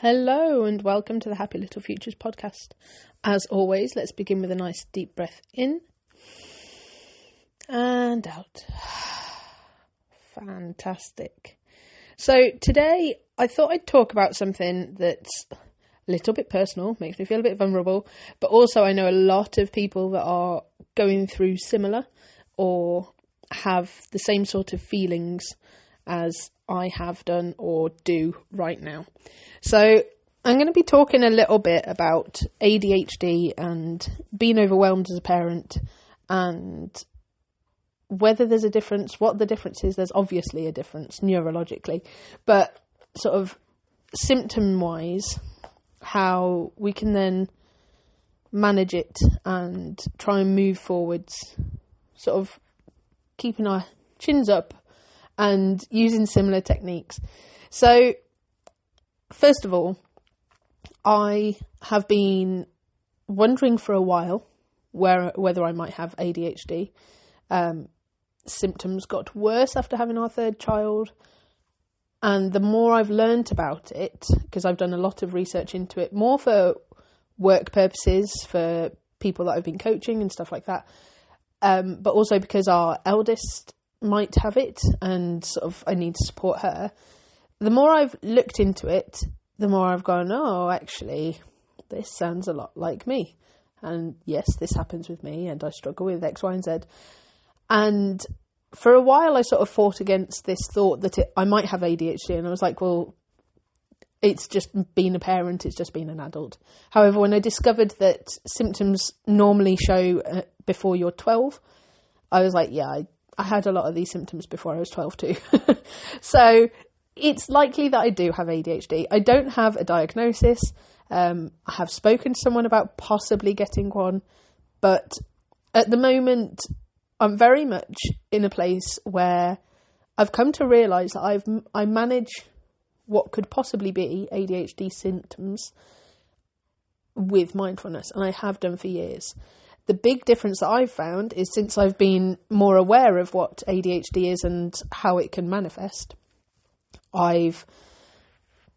Hello and welcome to the Happy Little Futures podcast. As always, let's begin with a nice deep breath in and out. Fantastic. So today I thought I'd talk about something that's a little bit personal, makes me feel a bit vulnerable, but also I know a lot of people that are going through similar or have the same sort of feelings as I have done or do right now. So I'm going to be talking a little bit about ADHD and being overwhelmed as a parent and whether there's a difference, what the difference is. There's obviously a difference neurologically, but sort of symptom-wise, how we can then manage it and try and move forwards, sort of keeping our chins up and using similar techniques. So, first of all, I have been wondering for a while whether I might have ADHD. Symptoms got worse after having our third child. And the more I've learnt about it, because I've done a lot of research into it, more for work purposes, for people that I've been coaching and stuff like that, but also because our eldest might have it and sort of I need to support her. The more I've looked into it, the more I've gone, oh, actually, this sounds a lot like me. And yes, this happens with me and I struggle with X, Y, and Z. And for a while, I sort of fought against this thought that I might have ADHD. And I was like, well, it's just being a parent. It's just being an adult. However, when I discovered that symptoms normally show before you're 12, I was like, yeah, I had a lot of these symptoms before I was 12 too. So it's likely that I do have ADHD. I don't have a diagnosis. I have spoken to someone about possibly getting one, but at the moment I'm very much in a place where I've come to realise that I manage what could possibly be ADHD symptoms with mindfulness, and I have done for years. The big difference that I've found is since I've been more aware of what ADHD is and how it can manifest, I've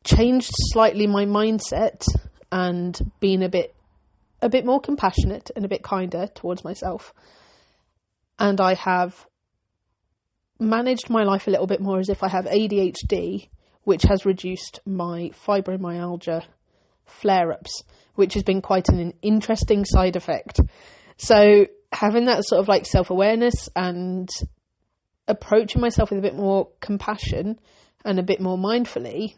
changed slightly my mindset and been a bit more compassionate and a bit kinder towards myself. And I have managed my life a little bit more as if I have ADHD, which has reduced my fibromyalgia flare-ups, which has been quite an interesting side effect. So having that sort of like self-awareness and approaching myself with a bit more compassion and a bit more mindfully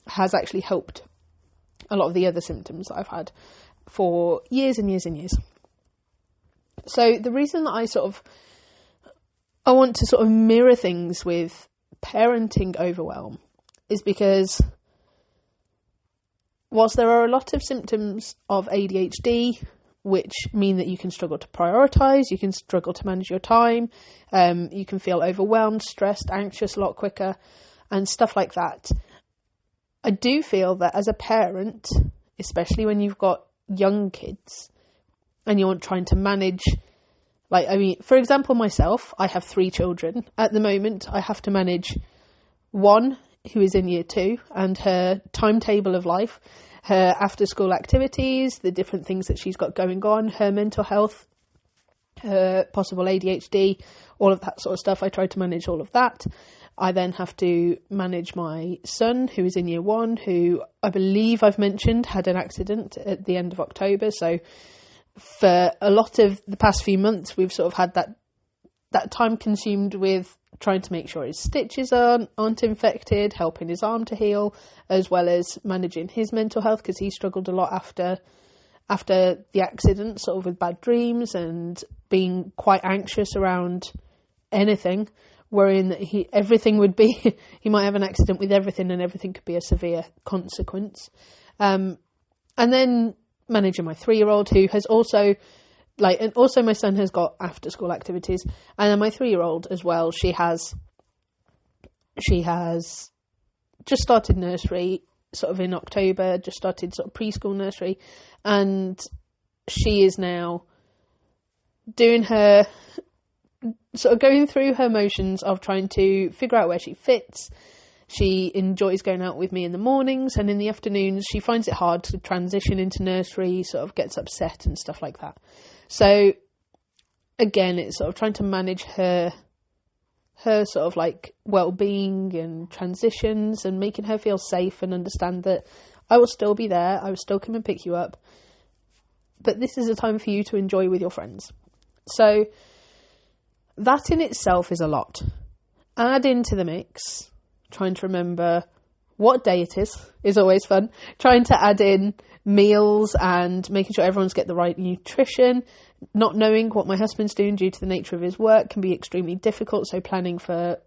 has actually helped a lot of the other symptoms that I've had for years and years and years. So the reason that I want to sort of mirror things with parenting overwhelm is because whilst there are a lot of symptoms of ADHD which mean that you can struggle to prioritise, you can struggle to manage your time, you can feel overwhelmed, stressed, anxious a lot quicker, and stuff like that. I do feel that as a parent, especially when you've got young kids and you're trying to manage, for example, myself, I have 3 children. At the moment, I have to manage one who is in year 2 and her timetable of life, her after school activities, the different things that she's got going on, her mental health, her possible ADHD, all of that sort of stuff. I try to manage all of that. I then have to manage my son who is in year 1, who I believe I've mentioned had an accident at the end of October. So for a lot of the past few months, we've sort of had that time consumed with trying to make sure his stitches aren't infected, helping his arm to heal, as well as managing his mental health because he struggled a lot after the accident, sort of with bad dreams and being quite anxious around anything, worrying that everything would be, he might have an accident with everything and everything could be a severe consequence. And then managing my 3-year-old who has also, and also my son has got after school activities, and then my 3-year-old as well, she has just started nursery sort of in October, just started sort of preschool nursery, and she is now doing her, sort of going through her motions of trying to figure out where she fits, She enjoys going out with me in the mornings, and in the afternoons she finds it hard to transition into nursery, sort of gets upset and stuff like that. So again, it's sort of trying to manage her sort of like well-being and transitions, and making her feel safe and understand that I will still be there, I will still come and pick you up, but this is a time for you to enjoy with your friends. So that in itself is a lot. Add into the mix, trying to remember what day it is always fun. Trying to add in meals and making sure everyone's get the right nutrition. Not knowing what my husband's doing due to the nature of his work can be extremely difficult. So planning for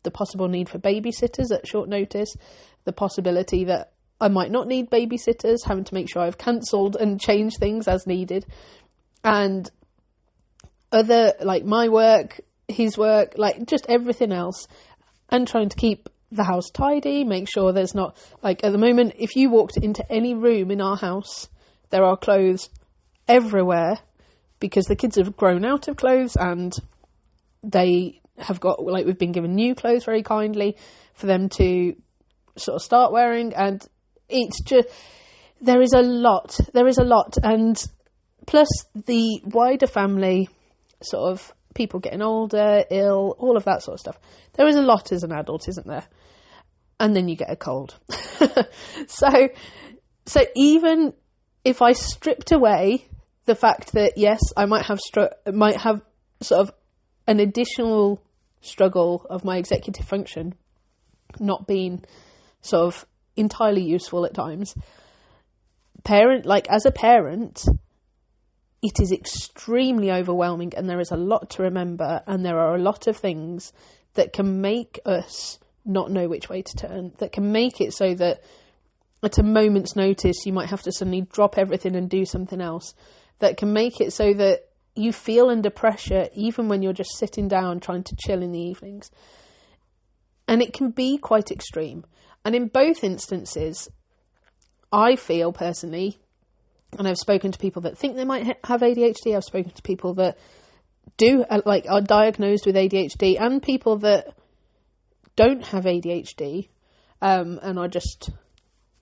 the possible need for babysitters at short notice, the possibility that I might not need babysitters, having to make sure I've cancelled and changed things as needed. And other, like my work, his work, like just everything else. And trying to keep the house tidy, make sure there's not, like at the moment, if you walked into any room in our house, there are clothes everywhere, because the kids have grown out of clothes and they have got, like, we've been given new clothes very kindly for them to sort of start wearing. And it's just, there is a lot. And plus the wider family, sort of people getting older, ill, all of that sort of stuff. There is a lot as an adult, isn't there? And then you get a cold. So even if I stripped away the fact that, yes, I might have sort of an additional struggle of my executive function not being sort of entirely useful at times, as a parent, it is extremely overwhelming, and there is a lot to remember, and there are a lot of things that can make us not know which way to turn, that can make it so that at a moment's notice you might have to suddenly drop everything and do something else, that can make it so that you feel under pressure even when you're just sitting down trying to chill in the evenings. And it can be quite extreme. And in both instances, I feel personally, and I've spoken to people that think they might have ADHD, I've spoken to people that do, like, are diagnosed with ADHD, and people that don't have ADHD and are just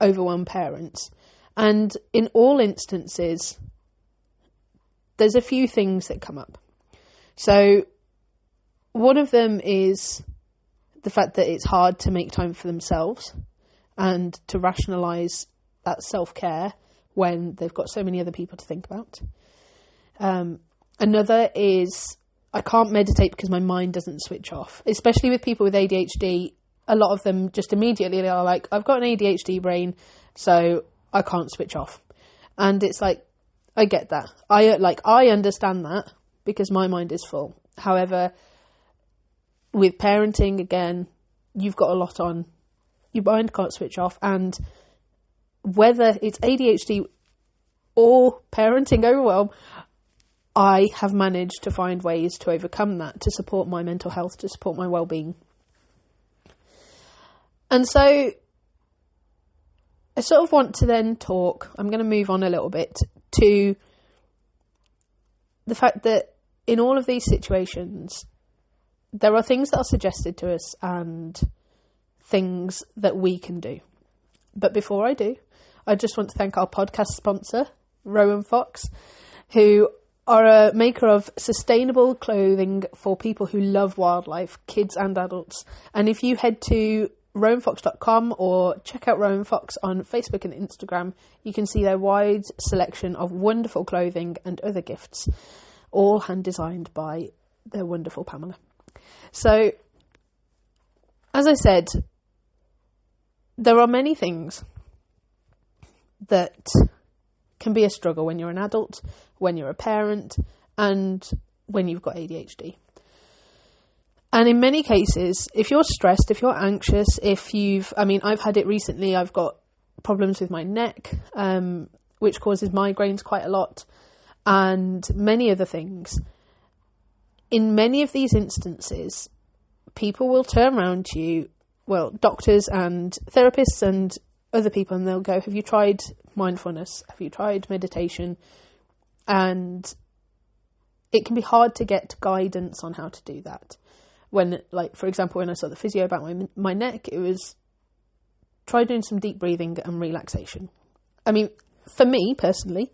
overwhelmed parents. And in all instances, there's a few things that come up. So one of them is the fact that it's hard to make time for themselves and to rationalise that self-care when they've got so many other people to think about. Another is I can't meditate because my mind doesn't switch off. Especially with people with ADHD, a lot of them just immediately are like, I've got an ADHD brain, so I can't switch off. And it's like, I get that. I understand that because my mind is full. However, with parenting, again, you've got a lot on. Your mind can't switch off. And whether it's ADHD or parenting overwhelm, I have managed to find ways to overcome that, to support my mental health, to support my well-being. And so I sort of want to then talk, I'm going to move on a little bit, to the fact that in all of these situations, there are things that are suggested to us and things that we can do. But before I do, I just want to thank our podcast sponsor, Rowan Fox, who are a maker of sustainable clothing for people who love wildlife, kids and adults. And if you head to rowanfox.com or check out Rowan Fox on Facebook and Instagram, you can see their wide selection of wonderful clothing and other gifts, all hand designed by their wonderful Pamela. So, as I said, there are many things that can be a struggle when you're an adult, when you're a parent, and when you've got ADHD. And in many cases, if you're stressed, if you're anxious, I've had it recently, I've got problems with my neck, which causes migraines quite a lot, and many other things. In many of these instances, people will turn around to you, well, doctors and therapists and other people, and they'll go, have you tried mindfulness? Have you tried meditation? And it can be hard to get guidance on how to do that. When, like, for example, when I saw the physio about my neck, it was try doing some deep breathing and relaxation. I mean, for me personally,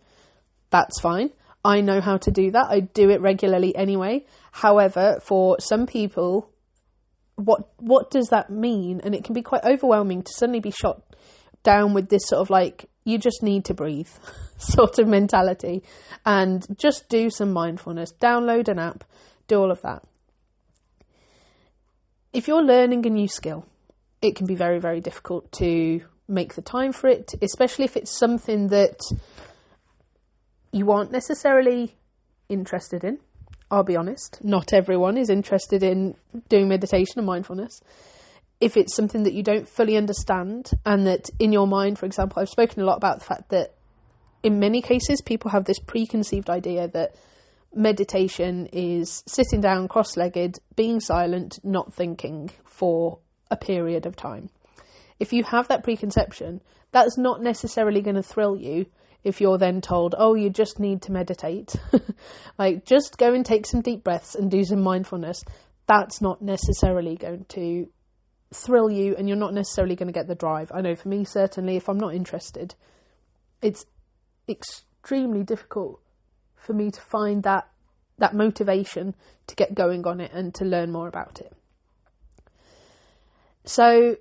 that's fine. I know how to do that. I do it regularly anyway. However, for some people, what does that mean? And it can be quite overwhelming to suddenly be shot down with this sort of like, you just need to breathe sort of mentality, and just do some mindfulness, download an app, do all of that. If you're learning a new skill, it can be very, very difficult to make the time for it, especially if it's something that you aren't necessarily interested in. I'll be honest, not everyone is interested in doing meditation and mindfulness. If it's something that you don't fully understand, and that in your mind, for example, I've spoken a lot about the fact that in many cases people have this preconceived idea that meditation is sitting down cross-legged, being silent, not thinking for a period of time. If you have that preconception, that's not necessarily going to thrill you if you're then told, oh, you just need to meditate. Like, just go and take some deep breaths and do some mindfulness. That's not necessarily going to thrill you, and you're not necessarily going to get the drive. I know for me, certainly, if I'm not interested, it's extremely difficult for me to find that motivation to get going on it and to learn more about it. So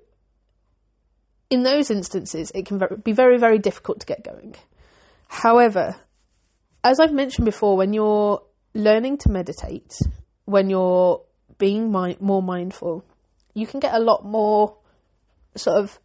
in those instances, it can be very, very difficult to get going. However, as I've mentioned before, when you're learning to meditate, when you're being more mindful, you can get a lot more sort of,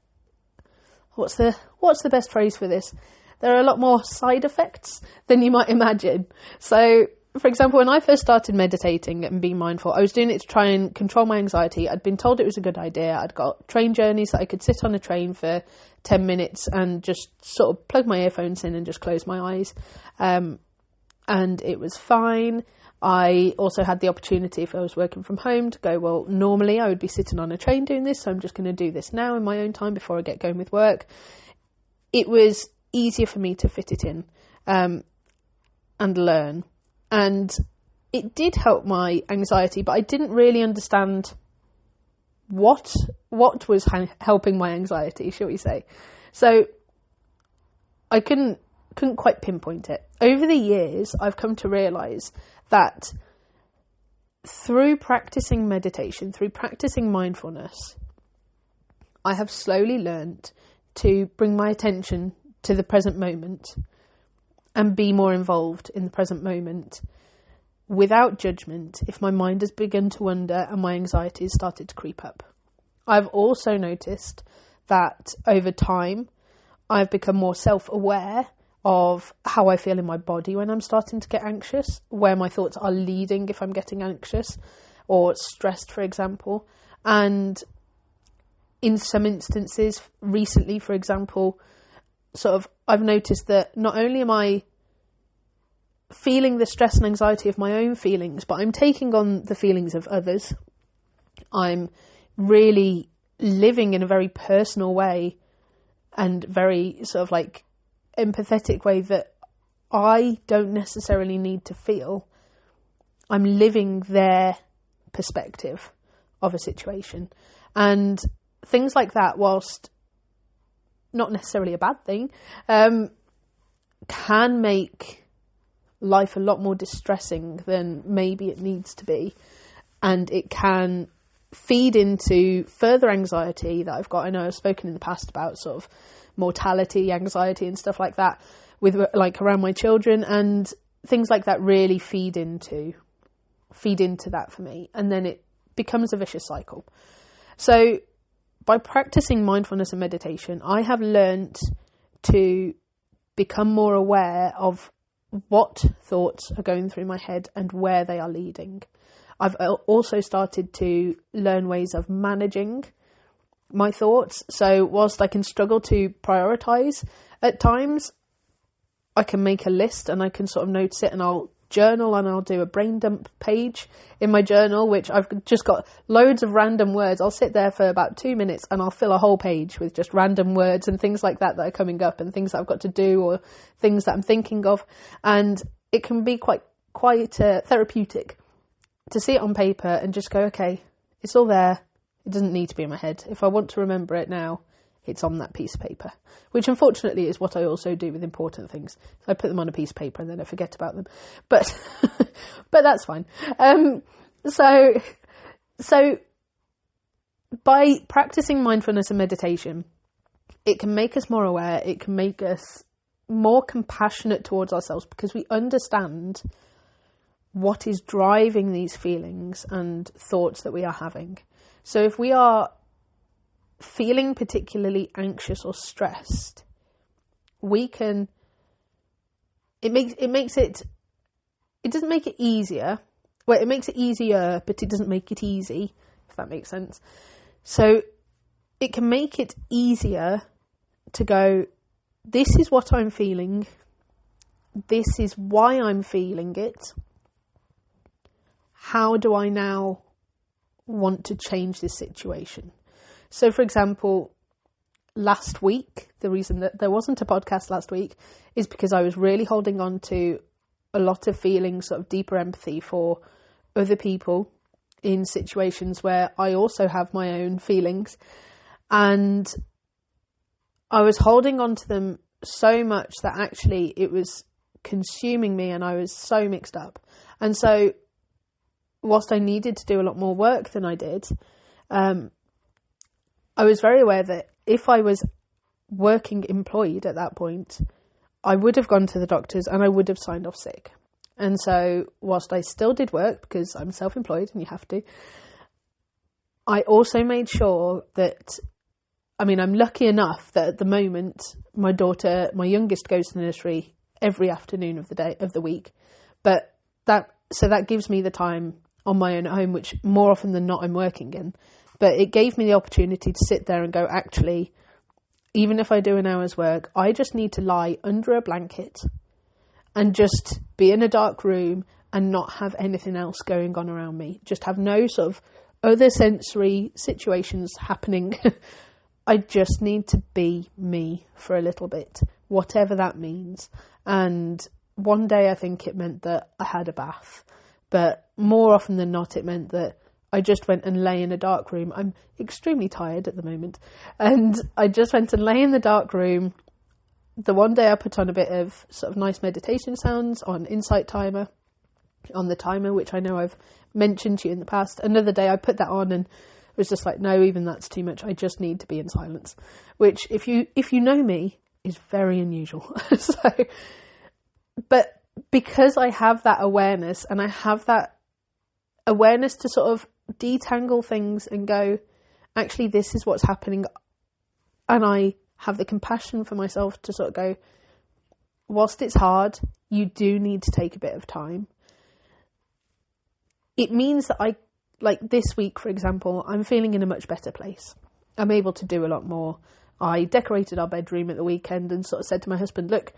what's the best phrase for this? There are a lot more side effects than you might imagine. So, for example, when I first started meditating and being mindful, I was doing it to try and control my anxiety. I'd been told it was a good idea. I'd got train journeys that I could sit on a train for 10 minutes and just sort of plug my earphones in and just close my eyes. And it was fine. I also had the opportunity, if I was working from home, to go, well, normally I would be sitting on a train doing this, so I'm just going to do this now in my own time before I get going with work. It was easier for me to fit it in and learn. And it did help my anxiety, but I didn't really understand what was helping my anxiety, shall we say. So I couldn't quite pinpoint it. Over the years, I've come to realise that through practicing meditation, through practicing mindfulness, I have slowly learnt to bring my attention to the present moment and be more involved in the present moment without judgment if my mind has begun to wander and my anxiety has started to creep up. I've also noticed that over time I've become more self-aware of how I feel in my body when I'm starting to get anxious, where my thoughts are leading if I'm getting anxious or stressed, for example. And in some instances, recently, for example, I've noticed that not only am I feeling the stress and anxiety of my own feelings, but I'm taking on the feelings of others. I'm really living in a very personal way and very sort of like empathetic way that I don't necessarily need to feel. I'm living their perspective of a situation. And things like that, whilst not necessarily a bad thing, can make life a lot more distressing than maybe it needs to be. And it can feed into further anxiety that I've got. I know I've spoken in the past about sort of mortality, anxiety and stuff like that with like around my children, and things like that really feed into that for me. And then it becomes a vicious cycle. So by practicing mindfulness and meditation, I have learnt to become more aware of what thoughts are going through my head and where they are leading. I've also started to learn ways of managing my thoughts. So whilst I can struggle to prioritise at times, I can make a list and I can sort of notice it, and I'll journal and I'll do a brain dump page in my journal, which I've just got loads of random words. I'll sit there for about 2 minutes and I'll fill a whole page with just random words and things like that are coming up and things that I've got to do or things that I'm thinking of. And it can be quite therapeutic to see it on paper and just go, okay, it's all there. It doesn't need to be in my head. If I want to remember it now, it's on that piece of paper, which unfortunately is what I also do with important things. I put them on a piece of paper and then I forget about them, but that's fine. So by practicing mindfulness and meditation, it can make us more aware, it can make us more compassionate towards ourselves, because we understand what is driving these feelings and thoughts that we are having. So if we are feeling particularly anxious or stressed, it doesn't make it easier. Well, it makes it easier, but it doesn't make it easy, if that makes sense. So it can make it easier to go, this is what I'm feeling. This is why I'm feeling it. How do I now want to change this situation? So, for example, last week, the reason that there wasn't a podcast last week is because I was really holding on to a lot of feelings, sort of deeper empathy for other people in situations where I also have my own feelings. And I was holding on to them so much that actually it was consuming me, and I was so mixed up. And so whilst I needed to do a lot more work than I did, I was very aware that if I was working employed at that point, I would have gone to the doctors and I would have signed off sick. And so whilst I still did work, because I'm self-employed and you have to, I also made sure that, I'm lucky enough that at the moment, my daughter, my youngest, goes to the nursery every afternoon of the week. But that gives me the time on my own at home, which more often than not I'm working in. But it gave me the opportunity to sit there and go, actually, even if I do an hour's work, I just need to lie under a blanket and just be in a dark room and not have anything else going on around me. Just have no sort of other sensory situations happening. I just need to be me for a little bit, whatever that means. And one day I think it meant that I had a bath, but more often than not it meant that I just went and lay in a dark room. I'm extremely tired at the moment, and I just went and lay in the dark room. The one day I put on a bit of sort of nice meditation sounds on Insight Timer, on the timer, which I know I've mentioned to you in the past. Another day I put that on and was just like, no, even that's too much. I just need to be in silence, which if you know me, is very unusual. But because I have that awareness, and I have that awareness to sort of detangle things and go, actually, this is what's happening. And I have the compassion for myself to sort of go, whilst it's hard, you do need to take a bit of time. It means that like this week, for example, I'm feeling in a much better place. I'm able to do a lot more. I decorated our bedroom at the weekend and sort of said to my husband, look,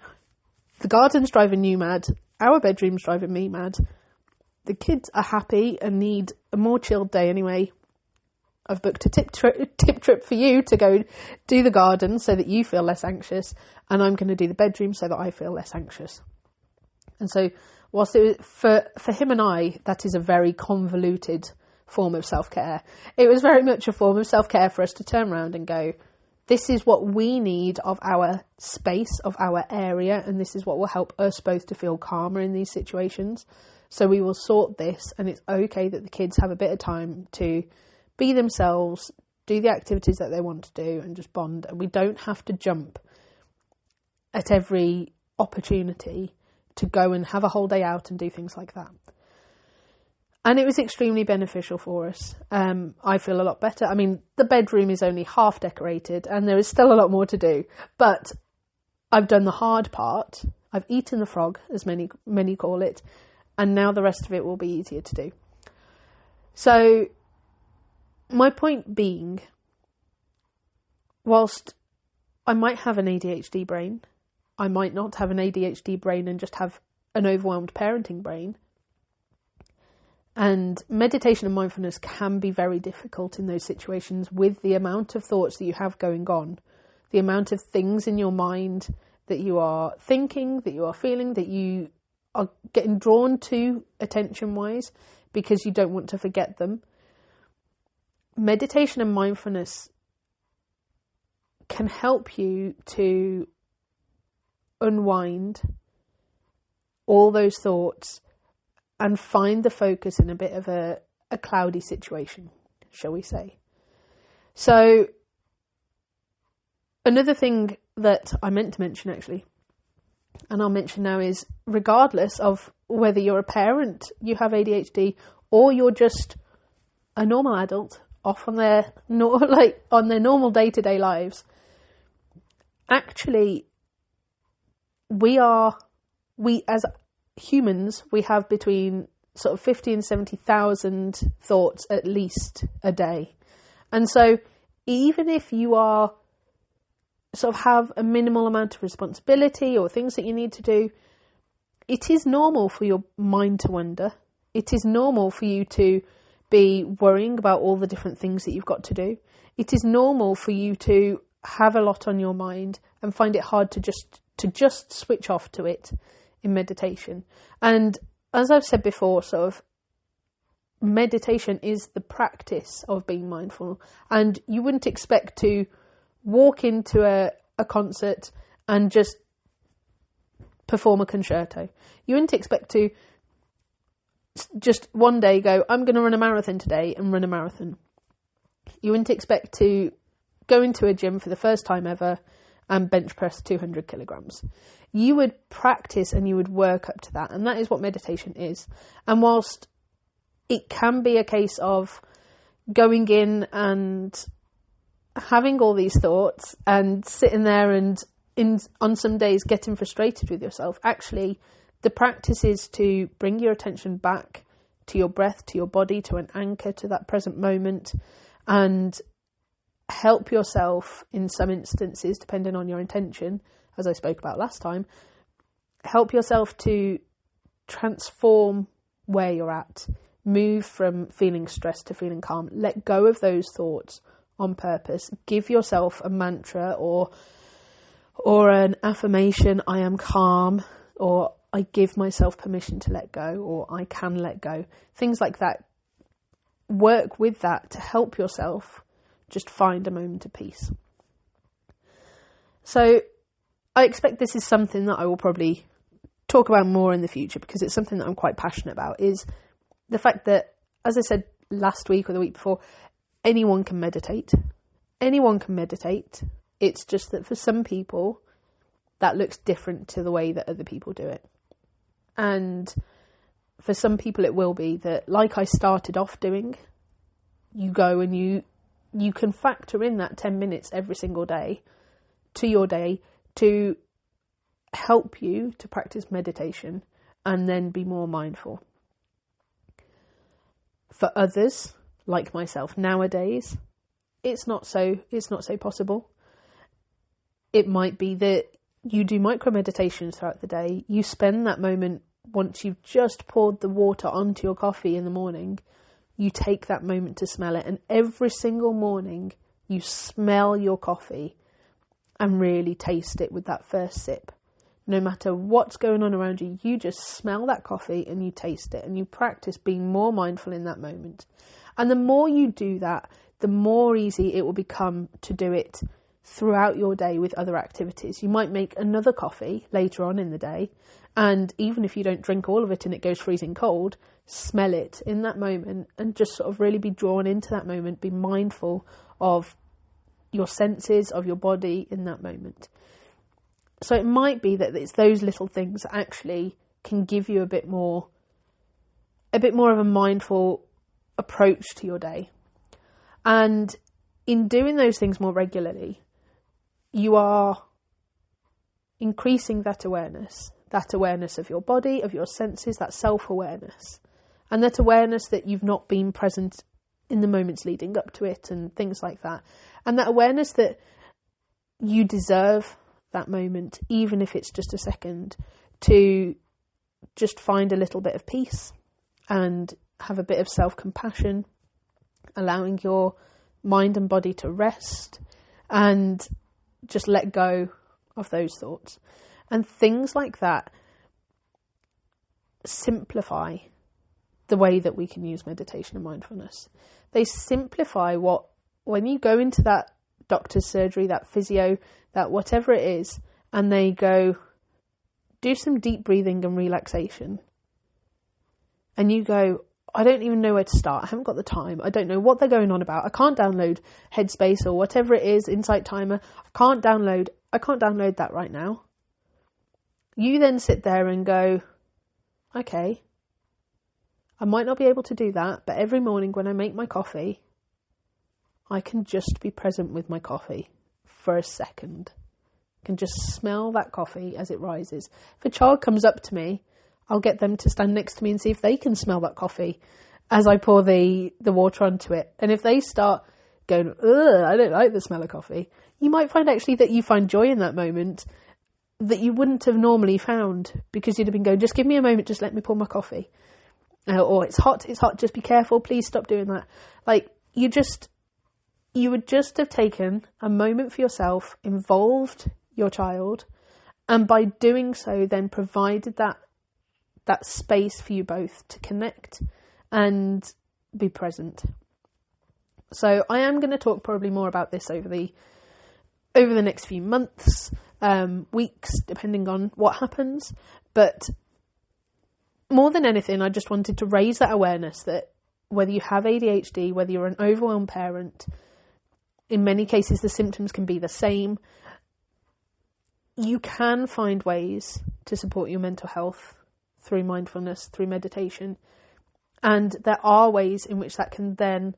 the garden's driving you mad. Our bedroom's driving me mad. The kids are happy and need a more chilled day anyway. I've booked a tip trip for you to go do the garden so that you feel less anxious. And I'm going to do the bedroom so that I feel less anxious. And so whilst it was, for him and I, that is a very convoluted form of self-care. It was very much a form of self-care for us to turn around and go, this is what we need of our space, of our area, and this is what will help us both to feel calmer in these situations. So we will sort this, and it's okay that the kids have a bit of time to be themselves, do the activities that they want to do, and just bond. And we don't have to jump at every opportunity to go and have a whole day out and do things like that. And it was extremely beneficial for us. I feel a lot better. I mean, the bedroom is only half decorated and there is still a lot more to do. But I've done the hard part. I've eaten the frog, as many call it. And now the rest of it will be easier to do. So my point being, whilst I might have an ADHD brain, I might not have an ADHD brain and just have an overwhelmed parenting brain. And meditation and mindfulness can be very difficult in those situations with the amount of thoughts that you have going on, the amount of things in your mind that you are thinking, that you are feeling, that you are getting drawn to attention-wise because you don't want to forget them. Meditation and mindfulness can help you to unwind all those thoughts and find the focus in a bit of a cloudy situation, shall we say. So another thing that I meant to mention actually, and I'll mention now, is regardless of whether you're a parent, you have ADHD, or you're just a normal adult off on their normal day-to-day lives, actually we as humans, we have between sort of 50 and 70,000 thoughts at least a day. And so even if you are sort of have a minimal amount of responsibility or things that you need to do, it is normal for your mind to wander. It is normal for you to be worrying about all the different things that you've got to do. It is normal for you to have a lot on your mind and find it hard to just switch off to it in meditation. And as I've said before, sort of meditation is the practice of being mindful, and you wouldn't expect to walk into a concert and just perform a concerto. You wouldn't expect to just one day go, I'm going to run a marathon today, and run a marathon. You wouldn't expect to go into a gym for the first time ever and bench press 200 kilograms. You would practice and you would work up to that. And that is what meditation is. And whilst it can be a case of going in and having all these thoughts and sitting there and on some days getting frustrated with yourself, actually the practice is to bring your attention back to your breath, to your body, to an anchor, to that present moment, and help yourself in some instances, depending on your intention, as I spoke about last time, help yourself to transform where you're at, move from feeling stressed to feeling calm, let go of those thoughts on purpose, give yourself a mantra or an affirmation, I am calm, or I give myself permission to let go, or I can let go, things like that. Work with that to help yourself just find a moment of peace. So I expect this is something that I will probably talk about more in the future, because it's something that I'm quite passionate about, is the fact that, as I said last week or the week before, anyone can meditate. Anyone can meditate. It's just that for some people, that looks different to the way that other people do it. And for some people, it will be that, like I started off doing, you go and you can factor in that 10 minutes every single day to your day to help you to practice meditation and then be more mindful. For others, like myself nowadays, it's not so possible. It might be that you do micro meditations throughout the day. You spend that moment, once you've just poured the water onto your coffee in the morning, you take that moment to smell it. And every single morning you smell your coffee and really taste it with that first sip. No matter what's going on around you, you just smell that coffee and you taste it, and you practice being more mindful in that moment. And the more you do that, the more easy it will become to do it throughout your day with other activities. You might make another coffee later on in the day, and even if you don't drink all of it and it goes freezing cold, smell it in that moment and just sort of really be drawn into that moment. Be mindful of your senses, of your body in that moment. So it might be that it's those little things that actually can give you a bit more of a mindful approach to your day. And in doing those things more regularly, you are increasing that awareness of your body, of your senses, that self-awareness, and that awareness that you've not been present in the moments leading up to it and things like that. And that awareness that you deserve that moment, even if it's just a second, to just find a little bit of peace and have a bit of self-compassion, allowing your mind and body to rest and just let go of those thoughts. And things like that simplify the way that we can use meditation and mindfulness. They simplify when you go into that doctor's surgery, that physio, that whatever it is, and they go, do some deep breathing and relaxation. And you go, I don't even know where to start. I haven't got the time. I don't know what they're going on about. I can't download Headspace or whatever it is, Insight Timer. I can't download that right now. You then sit there and go, okay, I might not be able to do that, but every morning when I make my coffee, I can just be present with my coffee for a second. I can just smell that coffee as it rises. If a child comes up to me, I'll get them to stand next to me and see if they can smell that coffee as I pour the water onto it. And if they start going, ugh, I don't like the smell of coffee, you might find actually that you find joy in that moment that you wouldn't have normally found, because you'd have been going, just give me a moment, just let me pour my coffee. Or it's hot, just be careful, please stop doing that. Like, you would just have taken a moment for yourself, involved your child, and by doing so then provided that space for you both to connect and be present. So I am going to talk probably more about this over the next few months, weeks, depending on what happens. But more than anything, I just wanted to raise that awareness that whether you have ADHD, whether you're an overwhelmed parent, in many cases the symptoms can be the same. You can find ways to support your mental health through mindfulness, through meditation. And there are ways in which that can then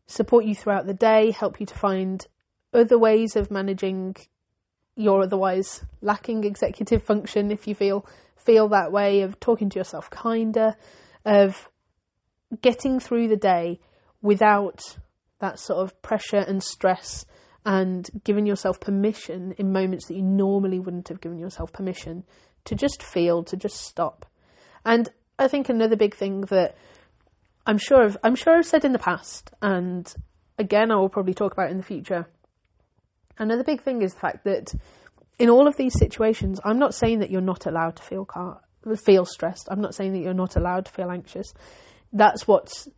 support you throughout the day, help you to find other ways of managing your otherwise lacking executive function, if you feel that way, of talking to yourself kinder, of getting through the day without that sort of pressure and stress, and giving yourself permission in moments that you normally wouldn't have given yourself permission to just feel, to just stop. And I think another big thing that I'm sure I've said in the past, and again I will probably talk about in the future, another big thing is the fact that in all of these situations, I'm not saying that you're not allowed to feel stressed. I'm not saying that you're not allowed to feel anxious. That's what's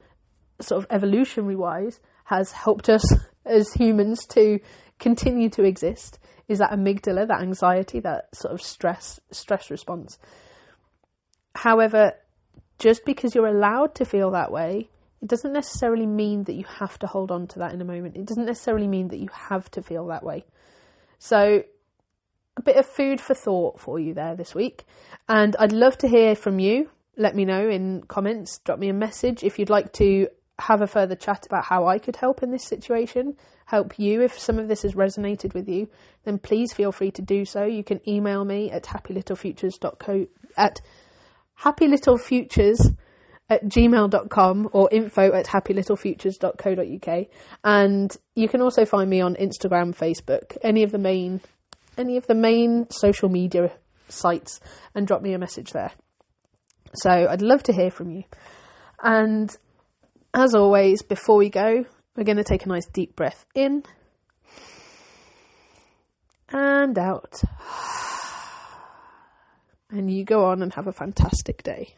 sort of evolutionary wise has helped us as humans to continue to exist, is that amygdala, that anxiety, that sort of stress response. However, just because you're allowed to feel that way, it doesn't necessarily mean that you have to hold on to that in a moment. It doesn't necessarily mean that you have to feel that way. So a bit of food for thought for you there this week. And I'd love to hear from you. Let me know in comments, drop me a message if you'd like to have a further chat about how I could help in this situation, help you. If some of this has resonated with you, then please feel free to do so. You can email me at happylittlefutures@gmail.com or info@happylittlefutures.co.uk. And you can also find me on Instagram, Facebook, any of the main social media sites, and drop me a message there. So I'd love to hear from you. And as always, before we go, we're going to take a nice deep breath in and out. And you go on and have a fantastic day.